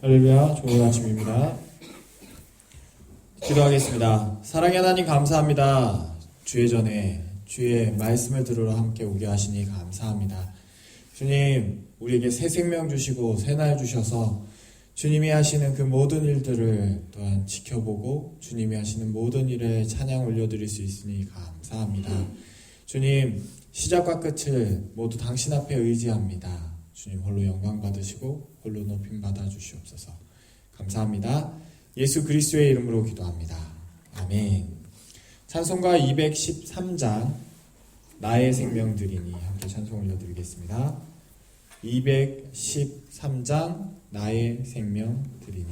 할렐루야, 좋은 아침입니다. 기도하겠습니다. 사랑의 하나님 감사합니다. 주의 전에 주의 말씀을 들으러 함께 오게 하시니 감사합니다. 주님, 우리에게 새 생명 주시고 새 날 주셔서 주님이 하시는 그 모든 일들을 또한 지켜보고 주님이 하시는 모든 일에 찬양 올려드릴 수 있으니 감사합니다. 주님, 시작과 끝을 모두 당신 앞에 의지합니다. 주님 홀로 영광 받으시고 홀로 높임 받아 주시옵소서. 감사합니다. 예수 그리스도의 이름으로 기도합니다. 아멘. 찬송가 213장 나의 생명 드리니 함께 찬송 올려드리겠습니다. 213장 나의 생명 드리니.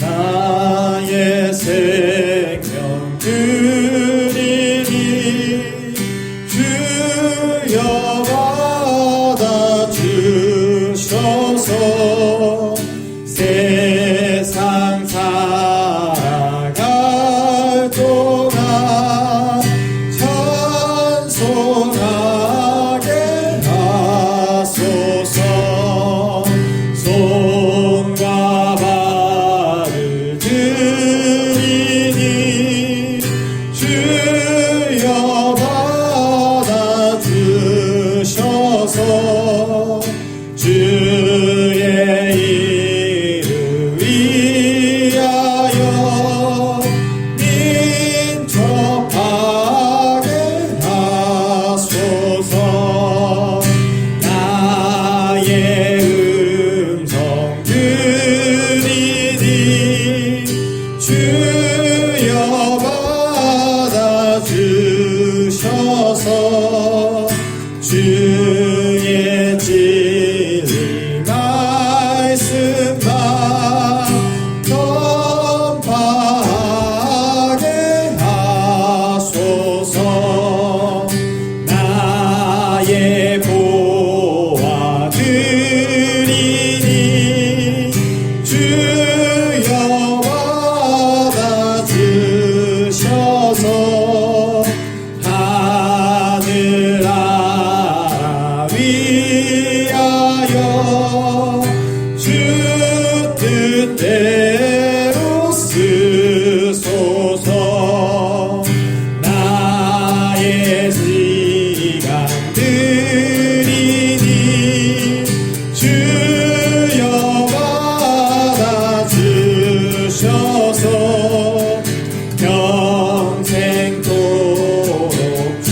나의 생명 드리니 주여 받아주셔서 세상 살아갈 동안 찬송하게 하소서. 손과 발을 드리니 주여 받아주셔서 주의 이름 위하여 민첩하게 하소서. 나의 음성 드리니 주여 받아주셔서 주의 진리 말씀만 전파하게 하소서. 나의 보화 드리니 주여 받아주셔서 하늘 나라 위하여 주 뜻대로 쓰소서. 나의 시간 드리니 주여 받아주셔서 평생토록 주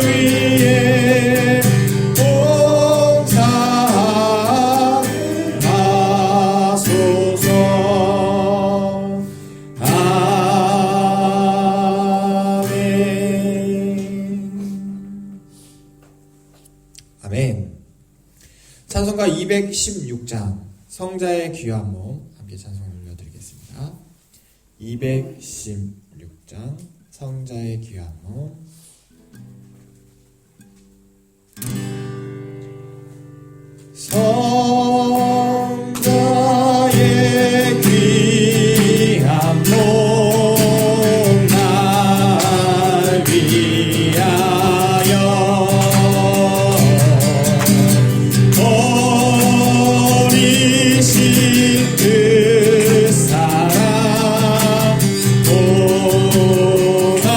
위에 봉사하게 하소서. 아멘. 찬송가 216장 성자의 귀한 몸 함께 찬송 올려드리겠습니다. 216장 성자의 귀한 몸. 성자의 귀한 몸 날 위하여 버리신 그 사랑 고마워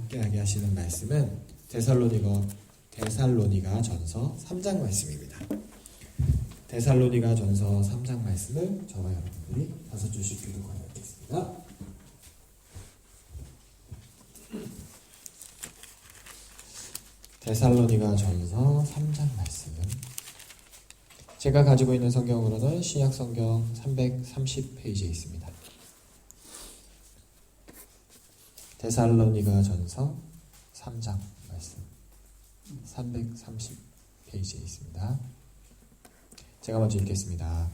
함께하게 하시는 말씀은 데살로니가 전서 3장 말씀입니다. 데살로니가 전서 3장 말씀을 저와 여러분들이 다섯 주씩 교독하겠습니다. 데살로니가 전서 3장 말씀. 제가 가지고 있는 성경으로는 신약 성경 330페이지에 있습니다. 데살로니가 전서 3장 말씀 330페이지에 있습니다. 제가 먼저 읽겠습니다.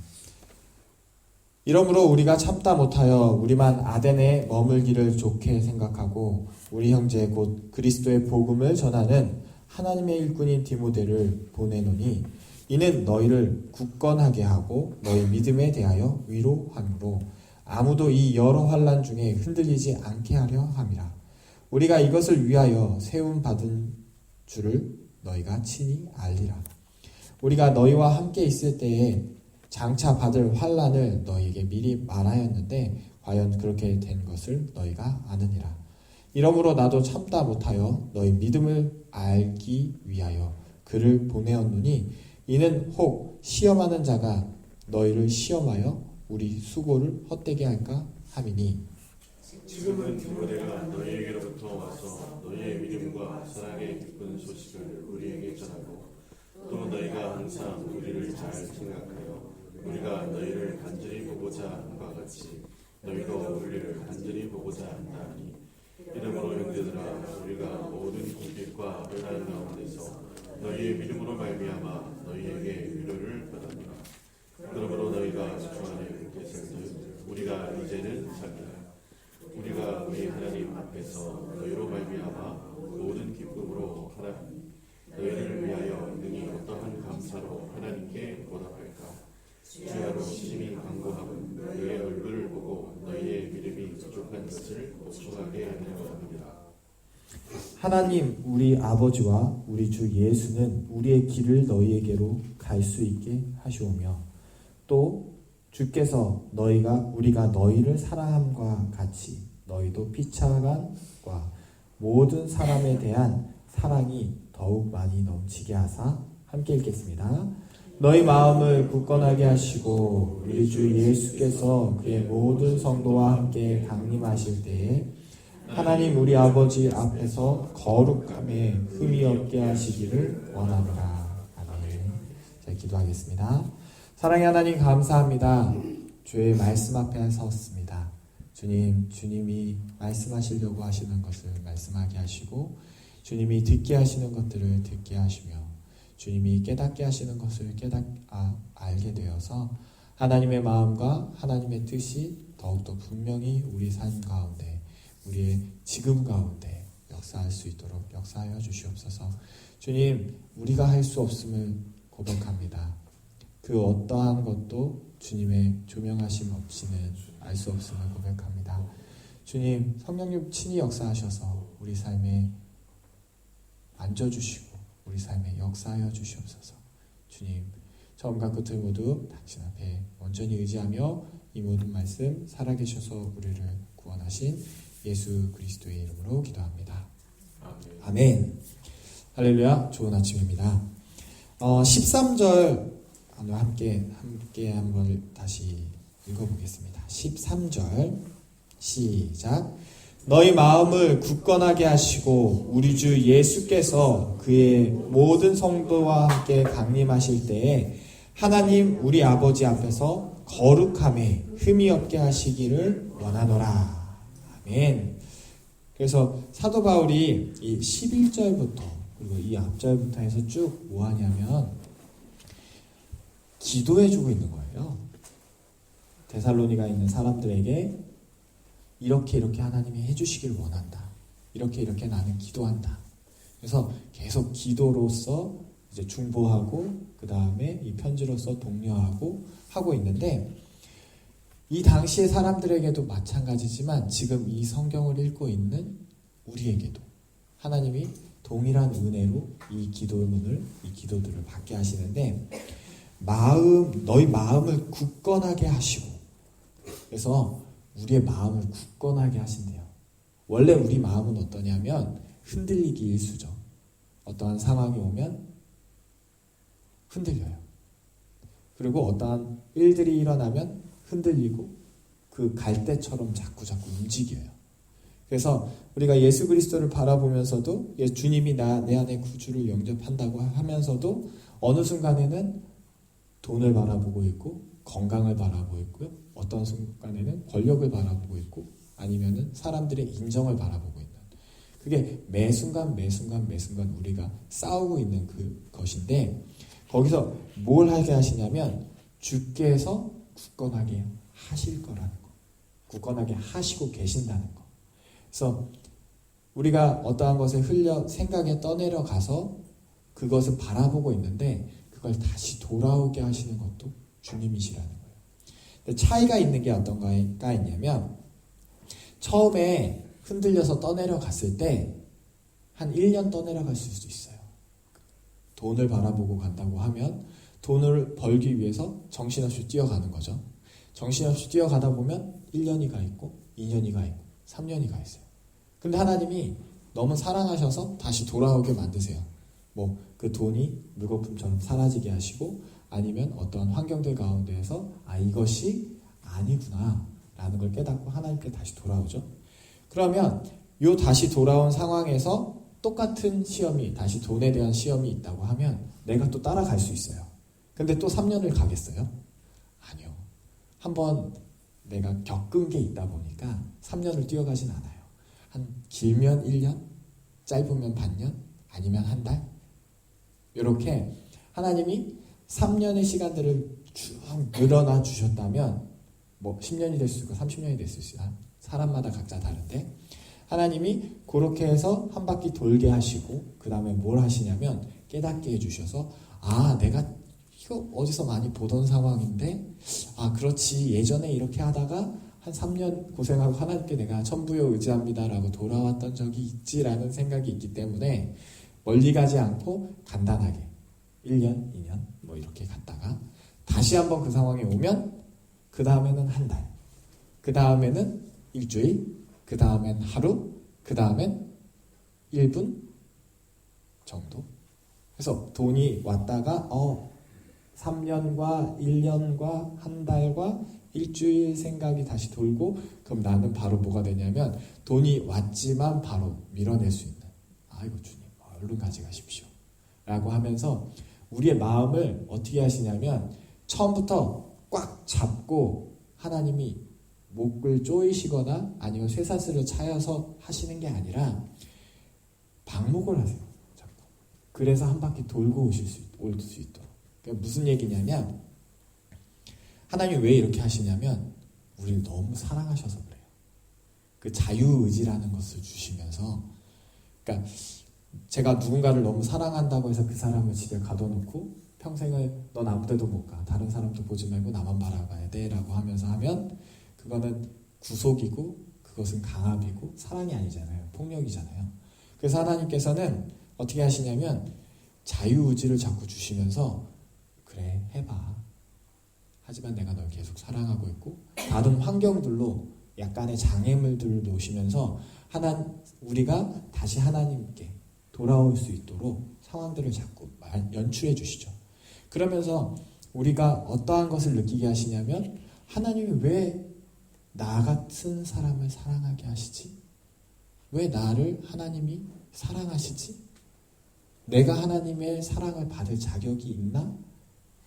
이러므로 우리가 참다 못하여 우리만 아덴에 머물기를 좋게 생각하고 우리 형제 곧 그리스도의 복음을 전하는 하나님의 일꾼인 디모데를 보내노니 이는 너희를 굳건하게 하고 너희 믿음에 대하여 위로함으로 아무도 이 여러 환난 중에 흔들리지 않게 하려 함이라. 우리가 이것을 위하여 세움 받은 줄을 너희가 친히 알리라. 우리가 너희와 함께 있을 때에 장차 받을 환난을 너희에게 미리 말하였는데 과연 그렇게 된 것을 너희가 아느니라. 이러므로 나도 참다 못하여 너희 믿음을 알기 위하여 그를 보내었노니 이는 혹 시험하는 자가 너희를 시험하여 우리 수고를 헛되게 할까 함이니 지금은 디모데가 너희에게로부터 와서 너희의 믿음과 사랑의 기쁜 소식을 우리에게 전하고 또 너희가 항상 우리를 잘 생각하여 우리가 너희를 간절히 보고자 함과 같이 너희도 우리를 간절히 보고자 한다니 이러므로 형제들아 우리가 모든 공격과 어려운 가운데서 너희의 믿음으로 말미암아 너희에게 위로를 받았노라. 그러므로 너희가 주 안에 굳게 살듯 우리가 이제는 살리라. 우리가 우리 하나님 앞에서 너희로 말미암아 모든 기쁨으로 하나님 너희를 위하여 능히 어떠한 감사로 하나님께 보답할까. 주야로 심히 간구함은 너희의 얼굴을 보고 너희의 믿음이 부족한 것을 보충하게 하려 합니다. 하나님 우리 아버지와 우리 주 예수는 우리의 길을 너희에게로 갈 수 있게 하시오며 또 주께서 우리가 너희를 사랑함과 같이 너희도 피차간과 모든 사람에 대한 사랑이 더욱 많이 넘치게 하사 함께 읽겠습니다. 너희 마음을 굳건하게 하시고 우리 주 예수께서 그의 모든 성도와 함께 강림하실 때에 하나님 우리 아버지 앞에서 거룩함에 흠이 없게 하시기를 원합니다. 아멘. 자, 기도하겠습니다. 사랑의 하나님 감사합니다. 주의 말씀 앞에 섰습니다. 주님이 말씀하시려고 하시는 것을 말씀하게 하시고 주님이 듣게 하시는 것들을 듣게 하시며 주님이 깨닫게 하시는 것을 알게 되어서 하나님의 마음과 하나님의 뜻이 더욱더 분명히 우리 삶 가운데 우리의 지금 가운데 역사할 수 있도록 역사하여 주시옵소서. 주님, 우리가 할 수 없음을 고백합니다. 그 어떠한 것도 주님의 조명하심 없이는 알 수 없음을 고백합니다. 주님, 성령님 친히 역사하셔서 우리 삶에 앉아주시고 우리 삶에 역사하여 주시옵소서. 주님, 처음과 끝을 모두 당신 앞에 온전히 의지하며 이 모든 말씀 살아계셔서 우리를 구원하신 예수 그리스도의 이름으로 기도합니다. 아멘. 할렐루야. 좋은 아침입니다. 13절 함께 한번 다시 읽어보겠습니다. 13절 시작. 너희 마음을 굳건하게 하시고 우리 주 예수께서 그의 모든 성도와 함께 강림하실 때에 하나님 우리 아버지 앞에서 거룩함에 흠이 없게 하시기를 원하노라. 아멘. 그래서 사도 바울이 이 11절부터 그리고 이 앞절부터 해서 쭉 뭐하냐면 기도해주고 있는 거예요. 데살로니가 있는 사람들에게 이렇게 하나님이 해주시길 원한다. 이렇게 나는 기도한다. 그래서 계속 기도로서 이제 중보하고 그 다음에 이 편지로서 독려하고 하고 있는데 이 당시의 사람들에게도 마찬가지지만 지금 이 성경을 읽고 있는 우리에게도 하나님이 동일한 은혜로 이 기도들을 받게 하시는데 너희 마음을 굳건하게 하시고 그래서 우리의 마음을 굳건하게 하신대요. 원래 우리 마음은 어떠냐면 흔들리기 일쑤죠. 어떠한 상황이 오면 흔들려요. 그리고 어떠한 일들이 일어나면 흔들리고 그 갈대처럼 자꾸 움직여요. 그래서 우리가 예수 그리스도를 바라보면서도 주님이 내 안에 구주를 영접한다고 하면서도 어느 순간에는 돈을 바라보고 있고 건강을 바라보고 있고요. 어떤 순간에는 권력을 바라보고 있고 아니면은 사람들의 인정을 바라보고 있는, 그게 매 순간 우리가 싸우고 있는 그것인데, 거기서 뭘 하게 하시냐면 주께서 굳건하게 하실 거라는 거, 굳건하게 하시고 계신다는 거. 그래서 우리가 어떠한 것에 생각에 떠내려 가서 그것을 바라보고 있는데 그걸 다시 돌아오게 하시는 것도 주님이시라는 거예요. 근데 차이가 있는 게 어떤 거가 있냐면, 처음에 흔들려서 떠내려 갔을 때 한 1년 떠내려 갈 수도 있어요. 돈을 바라보고 간다고 하면 돈을 벌기 위해서 정신없이 뛰어가는 거죠. 정신없이 뛰어가다 보면 1년이 가 있고 2년이 가 있고 3년이 가 있어요. 근데 하나님이 너무 사랑하셔서 다시 돌아오게 만드세요. 뭐 그 돈이 물거품처럼 사라지게 하시고, 아니면 어떤 환경들 가운데에서 이것이 아니구나 라는 걸 깨닫고 하나님께 다시 돌아오죠. 그러면 요 다시 돌아온 상황에서 똑같은 시험이, 다시 돈에 대한 시험이 있다고 하면 내가 또 따라갈 수 있어요. 근데 또 3년을 가겠어요? 아니요. 한번 내가 겪은 게 있다 보니까 3년을 뛰어가진 않아요. 한 길면 1년, 짧으면 반년, 아니면 한 달? 이렇게 하나님이 3년의 시간들을 쭉 늘어나 주셨다면, 뭐 10년이 될 수 있고 30년이 될 수 있어요. 사람마다 각자 다른데, 하나님이 그렇게 해서 한 바퀴 돌게 하시고 그 다음에 뭘 하시냐면 깨닫게 해주셔서, 내가 이거 어디서 많이 보던 상황인데, 그렇지, 예전에 이렇게 하다가 한 3년 고생하고 하나님께 내가 천부여 의지합니다 라고 돌아왔던 적이 있지라는 생각이 있기 때문에 멀리 가지 않고 간단하게 1년, 2년 뭐 이렇게 갔다가 다시 한번 그 상황이 오면 그 다음에는 한 달, 그 다음에는 일주일, 그 다음엔 하루, 그 다음엔 1분 정도. 그래서 돈이 왔다가 3년과 1년과 한 달과 일주일 생각이 다시 돌고, 그럼 나는 바로 뭐가 되냐면 돈이 왔지만 바로 밀어낼 수 있는, 아이고 주님 얼른 가져가십시오 라고 하면서 우리의 마음을 어떻게 하시냐면 처음부터 꽉 잡고 하나님이 목을 조이시거나 아니면 쇠사슬을 차여서 하시는 게 아니라 방목을 하세요. 자꾸. 그래서 한 바퀴 돌고 올 수 있도록. 그러니까 무슨 얘기냐면, 하나님이 왜 이렇게 하시냐면 우리를 너무 사랑하셔서 그래요. 그 자유의지라는 것을 주시면서, 그러니까 제가 누군가를 너무 사랑한다고 해서 그 사람을 집에 가둬놓고 평생을 넌 아무 데도 못 가, 다른 사람도 보지 말고 나만 바라봐야 돼 라고 하면서 하면 그거는 구속이고 그것은 강압이고 사랑이 아니잖아요. 폭력이잖아요. 그래서 하나님께서는 어떻게 하시냐면 자유의지를 자꾸 주시면서, 그래 해봐, 하지만 내가 널 계속 사랑하고 있고, 다른 환경들로 약간의 장애물들을 놓으시면서 우리가 다시 하나님께 돌아올 수 있도록 상황들을 자꾸 연출해 주시죠. 그러면서 우리가 어떠한 것을 느끼게 하시냐면, 하나님이 왜 나 같은 사람을 사랑하게 하시지? 왜 나를 하나님이 사랑하시지? 내가 하나님의 사랑을 받을 자격이 있나?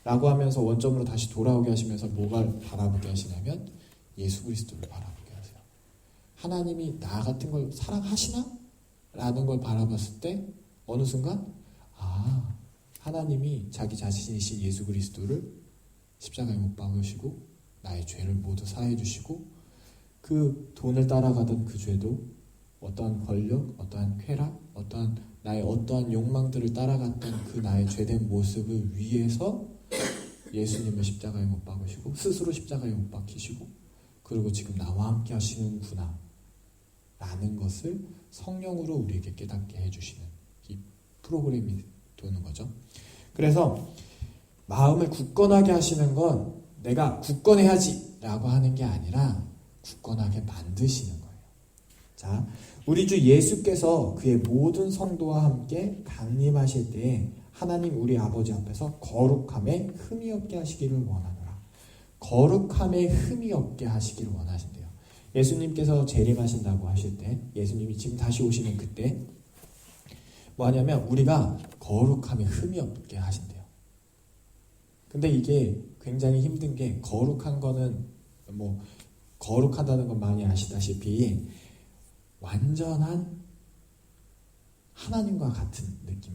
라고 하면서 원점으로 다시 돌아오게 하시면서 뭐가 바라보게 하시냐면 예수 그리스도를 바라보게 하세요. 하나님이 나 같은 걸 사랑하시나? 라는 걸 바라봤을 때 어느 순간 하나님이 자기 자신이신 예수 그리스도를 십자가에 못 박으시고 나의 죄를 모두 사해 주시고, 그 돈을 따라가던 그 죄도 어떠한 권력, 어떠한 쾌락, 어떠한 나의 어떠한 욕망들을 따라갔던 그 나의 죄된 모습을 위해서 예수님을 십자가에 못 박으시고 스스로 십자가에 못 박히시고, 그리고 지금 나와 함께 하시는구나 라는 것을 성령으로 우리에게 깨닫게 해주시는 이 프로그램이 도는 거죠. 그래서 마음을 굳건하게 하시는 건 내가 굳건해야지 라고 하는 게 아니라 굳건하게 만드시는 거예요. 자, 우리 주 예수께서 그의 모든 성도와 함께 강림하실 때에 하나님 우리 아버지 앞에서 거룩함에 흠이 없게 하시기를 원하노라. 거룩함에 흠이 없게 하시기를 원하신대요. 예수님께서 재림하신다고 하실 때, 예수님이 지금 다시 오시는 그때 뭐 하냐면 우리가 거룩함에 흠이 없게 하신대요. 근데 이게 굉장히 힘든 게, 거룩한 거는 뭐 거룩하다는 건 많이 아시다시피 완전한 하나님과 같은 느낌,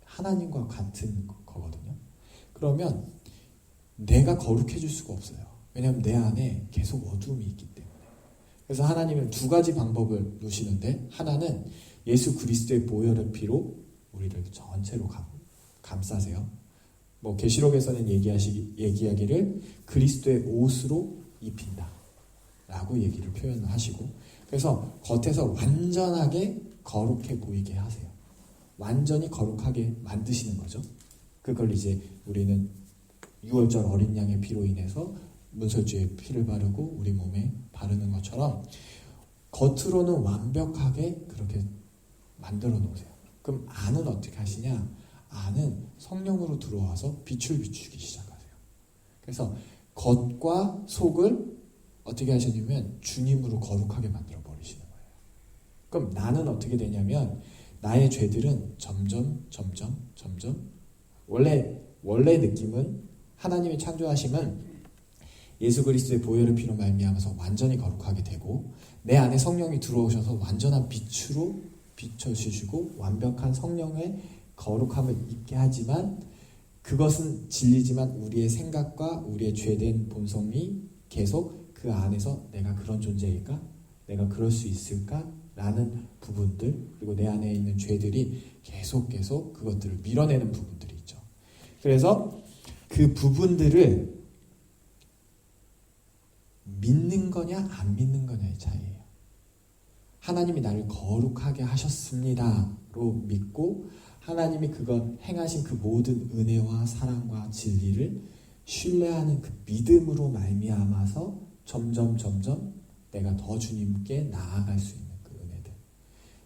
하나님과 같은 거거든요. 그러면 내가 거룩해질 수가 없어요. 왜냐하면 내 안에 계속 어둠이 있기 때문에. 그래서 하나님은 두 가지 방법을 놓으시는데, 하나는 예수 그리스도의 보혈의 피로 우리를 전체로 감싸세요. 뭐 계시록에서는 얘기하기를 그리스도의 옷으로 입힌다 라고 얘기를 표현하시고, 그래서 겉에서 완전하게 거룩해 보이게 하세요. 완전히 거룩하게 만드시는 거죠. 그걸 이제 우리는 6월절 어린 양의 피로 인해서 문설주의 피를 바르고 우리 몸에 바르는 것처럼 겉으로는 완벽하게 그렇게 만들어 놓으세요. 그럼 안은 어떻게 하시냐? 안은 성령으로 들어와서 빛을 비추기 시작하세요. 그래서 겉과 속을 어떻게 하시냐면 주님으로 거룩하게 만들어 버리시는 거예요. 그럼 나는 어떻게 되냐면 나의 죄들은 점점 원래 느낌은 하나님이 창조하심은 예수 그리스도의 보혈의 피로 말미암아서 완전히 거룩하게 되고, 내 안에 성령이 들어오셔서 완전한 빛으로 비춰주시고 완벽한 성령의 거룩함을 입게 하지만, 그것은 진리지만 우리의 생각과 우리의 죄된 본성이 계속 그 안에서 내가 그런 존재일까? 내가 그럴 수 있을까? 라는 부분들, 그리고 내 안에 있는 죄들이 계속 그것들을 밀어내는 부분들이 있죠. 그래서 그 부분들을 믿는 거냐 안 믿는 거냐의 차이예요. 하나님이 나를 거룩하게 하셨습니다로 믿고 하나님이 그것 행하신 그 모든 은혜와 사랑과 진리를 신뢰하는 그 믿음으로 말미암아서 점점 내가 더 주님께 나아갈 수 있는 그 은혜들,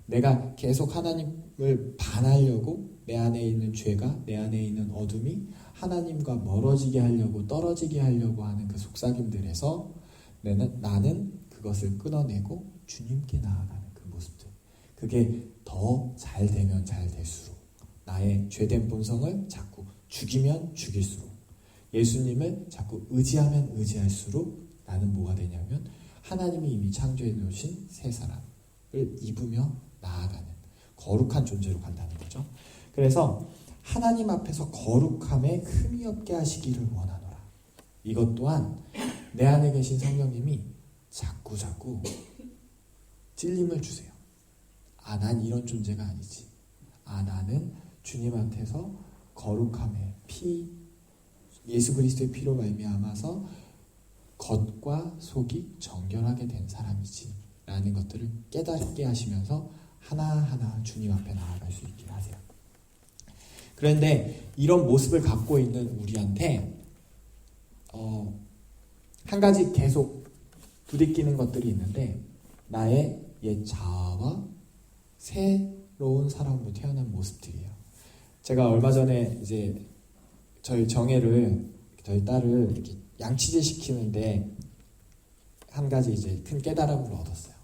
내가 계속 하나님을 반하려고 내 안에 있는 죄가, 내 안에 있는 어둠이 하나님과 멀어지게 하려고, 떨어지게 하려고 하는 그 속삭임들에서 나는 그것을 끊어내고 주님께 나아가는 그 모습들, 그게 더 잘 되면 잘 될수록, 나의 죄된 본성을 자꾸 죽이면 죽일수록, 예수님을 자꾸 의지하면 의지할수록 나는 뭐가 되냐면 하나님이 이미 창조해 놓으신 새 사람을 입으며 나아가는 거룩한 존재로 간다는 거죠. 그래서 하나님 앞에서 거룩함에 흠이 없게 하시기를 원하노라. 이것 또한 내 안에 계신 성령님이 자꾸 찔림을 주세요. 아, 난 이런 존재가 아니지. 아, 나는 주님한테서 거룩함의 피, 예수 그리스도의 피로 말미암아서 겉과 속이 정결하게 된 사람이지 라는 것들을 깨닫게 하시면서 하나하나 주님 앞에 나아갈 수 있게 하세요. 그런데 이런 모습을 갖고 있는 우리한테 한 가지 계속 부딪히는 것들이 있는데, 나의 옛 자아와 새로운 사람으로 태어난 모습들이에요. 제가 얼마 전에 이제 저희 딸을 이렇게 양치질 시키는데 한 가지 이제 큰 깨달음을 얻었어요.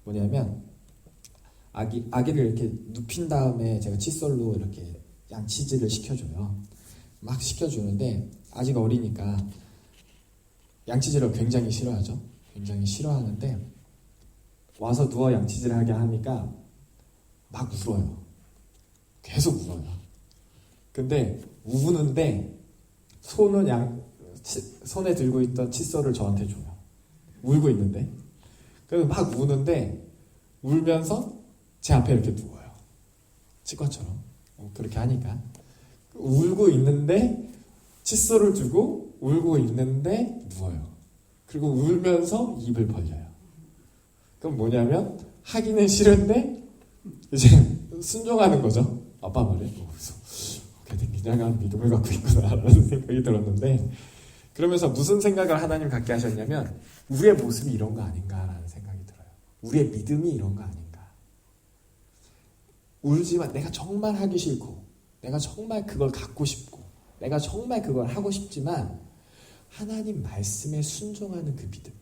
뭐냐면 아기를 이렇게 눕힌 다음에 제가 칫솔로 이렇게 양치질을 시켜줘요. 막 시켜주는데 아직 어리니까 양치질을 굉장히 싫어하죠. 굉장히 싫어하는데 와서 누워 양치질을 하게 하니까 막 울어요. 계속 울어요. 근데 우는데 손에 들고 있던 칫솔을 저한테 줘요. 울고 있는데. 그래서 막 우는데 울면서 제 앞에 이렇게 누워요. 치과처럼. 그렇게 하니까. 울고 있는데 칫솔을 주고 울고 있는데 누워요. 그리고 울면서 입을 벌려요. 그럼 뭐냐면 하기는 싫은데 이제 순종하는 거죠. 아빠 말에. 그래서 걔는 굉장한 믿음을 갖고 있구나라는 생각이 들었는데, 그러면서 무슨 생각을 하나님 갖게 하셨냐면 우리의 모습이 이런 거 아닌가라는 생각이 들어요. 우리의 믿음이 이런 거 아닌가. 울지만 내가 정말 하기 싫고 내가 정말 그걸 갖고 싶고 내가 정말 그걸 하고 싶지만 하나님 말씀에 순종하는 그 믿음,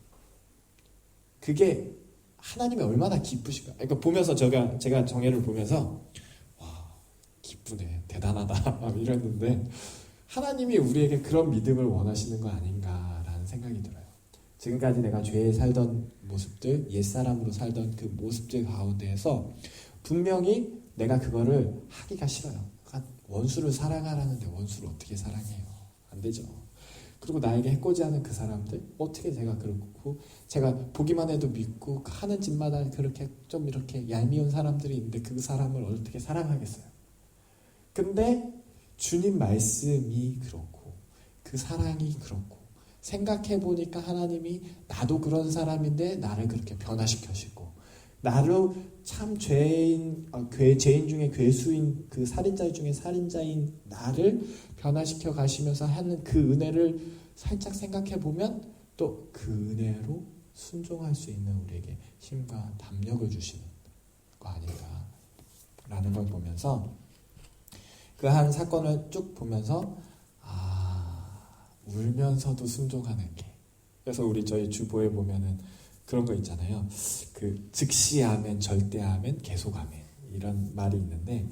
그게 하나님이 얼마나 기쁘실까. 그러니까 보면서 제가 정예를 보면서 와, 기쁘네, 대단하다 막 이랬는데 하나님이 우리에게 그런 믿음을 원하시는 거 아닌가라는 생각이 들어요. 지금까지 내가 죄에 살던 모습들, 옛사람으로 살던 그 모습들 가운데에서 분명히 내가 그거를 하기가 싫어요. 그러니까 원수를 사랑하라는데 원수를 어떻게 사랑해요? 안 되죠. 그리고 나에게 해코지하는 그 사람들, 어떻게 제가 그렇고 제가 보기만 해도 믿고 하는 짓마다 그렇게 좀 이렇게 얄미운 사람들이 있는데 그 사람을 어떻게 사랑하겠어요? 근데 주님 말씀이 그렇고 그 사랑이 그렇고 생각해보니까 하나님이 나도 그런 사람인데 나를 그렇게 변화시켜주고 나를 참 죄인 중에 괴수인 그 살인자 중에 살인자인 나를 변화시켜 가시면서 하는 그 은혜를 살짝 생각해보면 또 그 은혜로 순종할 수 있는 우리에게 힘과 담력을 주시는 거 아닌가 라는 걸 보면서 그 한 사건을 쭉 보면서 울면서도 순종하는 게, 그래서 우리 저희 주보에 보면은 그런 거 있잖아요. 그 즉시 아멘, 절대 아멘, 계속 아멘 이런 말이 있는데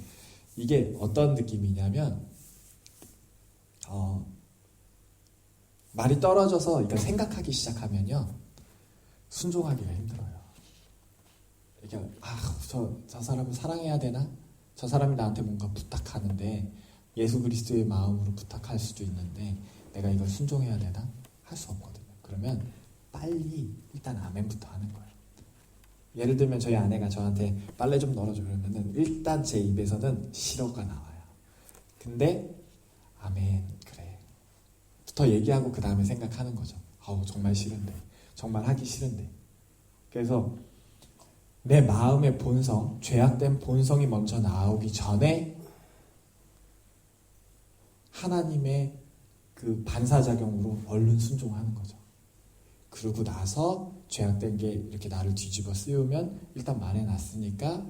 이게 어떤 느낌이냐면 말이 떨어져서 이걸 생각하기 시작하면요 순종하기가 힘들어요. 이게 저 사람을 사랑해야 되나? 저 사람이 나한테 뭔가 부탁하는데 예수 그리스도의 마음으로 부탁할 수도 있는데 내가 이걸 순종해야 되나? 할 수 없거든요. 그러면 빨리 일단 아멘부터 하는 거예요. 예를 들면 저희 아내가 저한테 빨래 좀 널어줘 그러면은 일단 제 입에서는 싫어가 나와요. 근데 아멘 그래 부터 얘기하고 그 다음에 생각하는 거죠. 정말 싫은데, 정말 하기 싫은데. 그래서 내 마음의 본성, 죄악된 본성이 먼저 나오기 전에 하나님의 그 반사작용으로 얼른 순종하는 거죠. 그러고 나서 죄악된 게 이렇게 나를 뒤집어 쓰우면 일단 말해놨으니까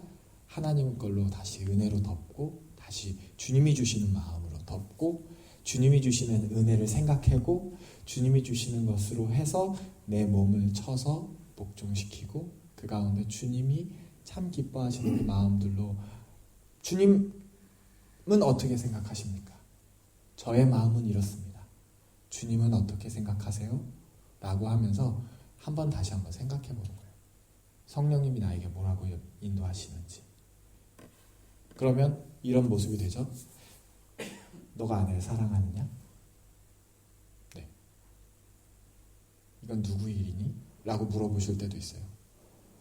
하나님 걸로 다시 은혜로 덮고 다시 주님이 주시는 마음으로 덮고 주님이 주시는 은혜를 생각하고 주님이 주시는 것으로 해서 내 몸을 쳐서 복종시키고 그 가운데 주님이 참 기뻐하시는 그 마음들로 주님은 어떻게 생각하십니까? 저의 마음은 이렇습니다. 주님은 어떻게 생각하세요? 라고 하면서 다시 한번 생각해 보는 거예요. 성령님이 나에게 뭐라고 인도하시는지. 그러면 이런 모습이 되죠. 너가 아내를 사랑하느냐? 네. 이건 누구의 일이니? 라고 물어보실 때도 있어요.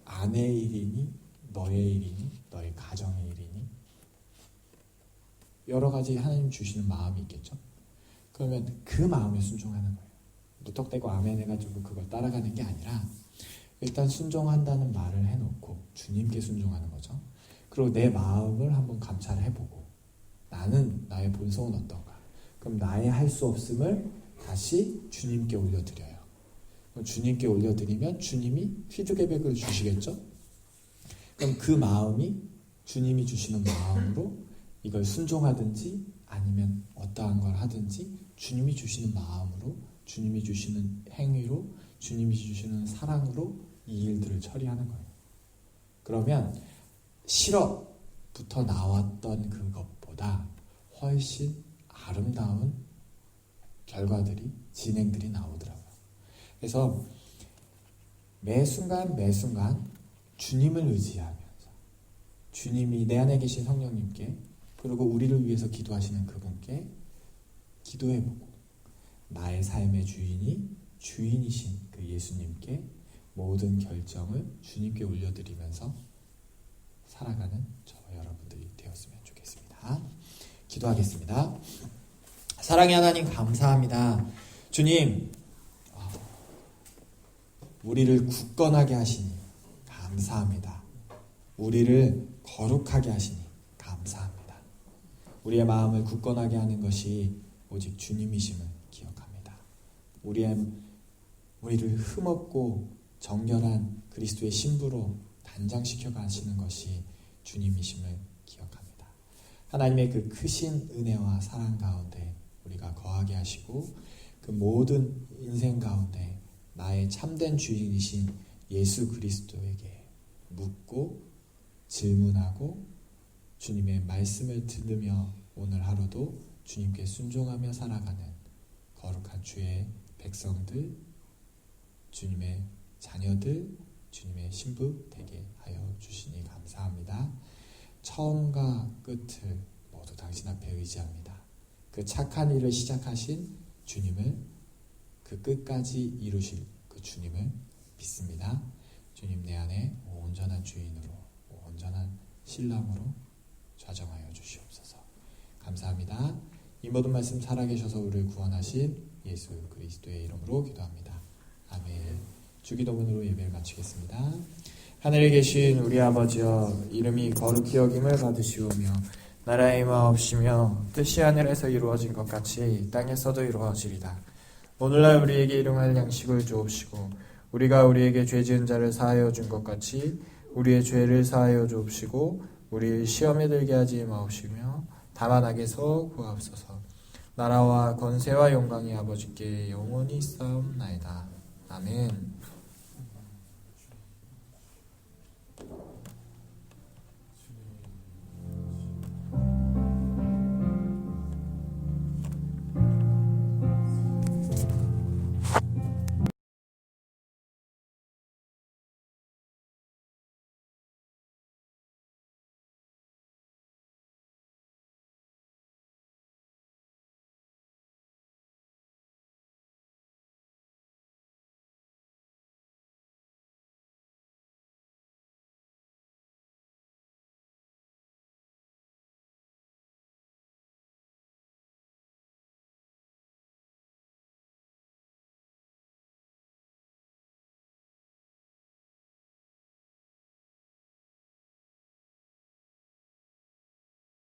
아내의 일이니? 너의 일이니? 너의 가정의 일이니? 여러 가지 하나님 주시는 마음이 있겠죠. 그러면 그 마음에 순종하는 거예요. 무턱대고 아멘 해가지고 그걸 따라가는 게 아니라 일단 순종한다는 말을 해놓고 주님께 순종하는 거죠. 그리고 내 마음을 한번 감찰해보고 나는 나의 본성은 어떤가. 그럼 나의 할 수 없음을 다시 주님께 올려드려요. 그럼 주님께 올려드리면 주님이 피드백을 주시겠죠. 그럼 그 마음이 주님이 주시는 마음으로 이걸 순종하든지 아니면 어떠한 걸 하든지 주님이 주시는 마음으로 주님이 주시는 행위로 주님이 주시는 사랑으로 이 일들을 처리하는 거예요. 그러면 싫어부터 나왔던 그것보다 훨씬 아름다운 결과들이 진행들이 나오더라고요. 그래서 매 순간 주님을 의지하면서 주님이 내 안에 계신 성령님께 그리고 우리를 위해서 기도하시는 그분께 기도해보고 나의 삶의 주인이신 그 예수님께 모든 결정을 주님께 올려드리면서 살아가는 저와 여러분들이 되었으면 좋겠습니다. 기도하겠습니다. 사랑의 하나님 감사합니다. 주님, 우리를 굳건하게 하시니 감사합니다. 우리를 거룩하게 하시니 감사합니다. 우리의 마음을 굳건하게 하는 것이 오직 주님이심을 기억합니다. 우리를 흠없고 정결한 그리스도의 신부로 단장시켜 가시는 것이 주님이심을 기억합니다. 하나님의 그 크신 은혜와 사랑 가운데 우리가 거하게 하시고 그 모든 인생 가운데 나의 참된 주인이신 예수 그리스도에게 묻고 질문하고 주님의 말씀을 들으며 오늘 하루도 주님께 순종하며 살아가는 거룩한 주의 백성들, 주님의 자녀들, 주님의 신부 되게 하여 주시니 감사합니다. 처음과 끝을 모두 당신 앞에 의지합니다. 그 착한 일을 시작하신 주님을 그 끝까지 이루실 그 주님을 믿습니다. 주님 내 안에 온전한 주인으로 온전한 신랑으로 좌정하여 주시옵소서. 감사합니다. 이 모든 말씀 살아계셔서 우리를 구원하신 예수 그리스도의 이름으로 기도합니다. 아멘. 주기도문으로 예배를 마치겠습니다. 하늘에 계신 우리 아버지여, 이름이 거룩히 여김을 받으시오며 나라의 마옵시며 뜻이 하늘에서 이루어진 것 같이 땅에서도 이루어지리다. 오늘날 우리에게 일용할 양식을 주옵시고 우리가 우리에게 죄 지은 자를 사하여 준 것 같이 우리의 죄를 사하여 주옵시고 우리를 시험에 들게 하지 마옵시며 다만 악에서 구하옵소서. 나라와 권세와 영광이 아버지께 영원히 있사옵나이다. 아멘.